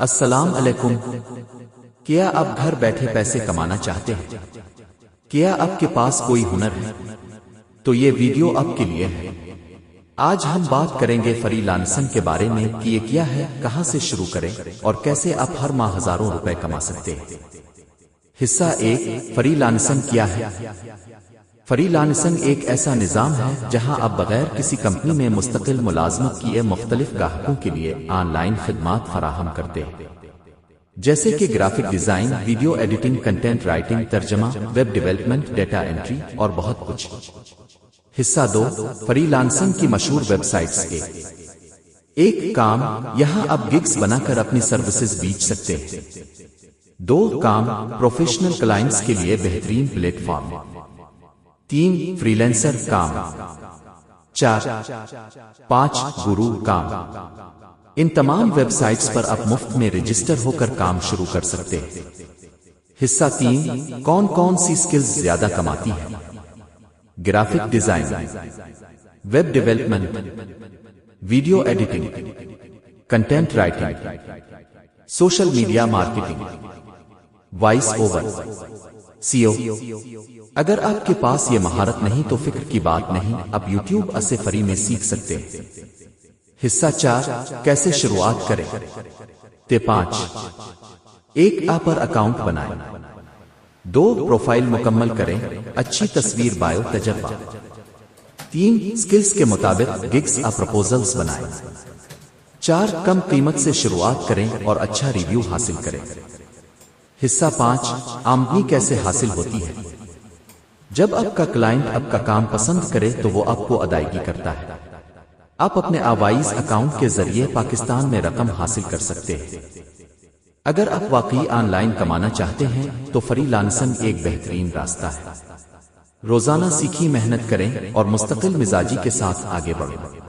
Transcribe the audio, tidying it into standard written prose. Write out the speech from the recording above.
السلام علیکم۔ کیا آپ گھر بیٹھے پیسے کمانا چاہتے ہیں؟ کیا آپ کے پاس کوئی ہنر ہے؟ تو یہ ویڈیو آپ کے لیے ہے۔ آج ہم بات کریں گے فری لانسنگ کے بارے میں کہ یہ کیا ہے، کہاں سے شروع کریں اور کیسے آپ ہر ماہ ہزاروں روپے کما سکتے ہیں۔ حصہ 1، فری لانسنگ کیا ہے؟ فری لانسنگ ایک ایسا نظام ہے جہاں آپ بغیر کسی کمپنی میں مستقل ملازمت کیے مختلف گاہکوں کے لیے آن لائن خدمات فراہم کرتے ہیں، جیسے کہ graphic design, video editing, content writing, ترجمہ، ویب ڈیولپمنٹ، ڈیٹا انٹری اور بہت کچھ۔ حصہ 2، فری لانسنگ کی مشہور ویب سائٹس کے ایک کام، یہاں آپ گگز بنا کر اپنی سروسز بیچ سکتے ہیں۔ 2 کام، پروفیشنل کلائنٹس کے لیے بہترین پلیٹ فارم۔ 3 فریلانسر کام۔ 4 5 گرو کام۔ ان تمام ویب سائٹس پر آپ مفت میں رجسٹر ہو کر کام شروع کر سکتے ہیں۔ حصہ 3، کون کون سی سکلز زیادہ کماتی ہیں؟ Graphic design, web development, video editing, content writing, social media marketing, voice over, SEO۔ اگر آپ کے پاس یہ مہارت نہیں تو فکر کی بات نہیں، آپ یوٹیوب سے فری میں سیکھ سکتے ہیں۔ حصہ 4، کیسے شروعات کریں؟ 5 ایک ایپ پر اکاؤنٹ بنائیں۔ 2 پروفائل مکمل کریں، اچھی تصویر، بایو، تجربہ۔ 3 سکلز کے مطابق گگز پروپوزلز بنائیں۔ 4 کم قیمت سے شروعات کریں اور اچھا ریویو حاصل کریں۔ حصہ 5، آمدنی کیسے حاصل ہوتی ہے؟ جب آپ کا کلائنٹ آپ کا کام پسند کرے تو وہ آپ کو ادائیگی کرتا ہے۔ آپ اپنے آوائز اکاؤنٹ کے ذریعے پاکستان میں رقم حاصل کر سکتے ہیں۔ اگر آپ واقعی آن لائن کمانا چاہتے ہیں تو فری لانسنگ ایک بہترین راستہ ہے۔ روزانہ سیکھی، محنت کریں اور مستقل مزاجی کے ساتھ آگے بڑھیں۔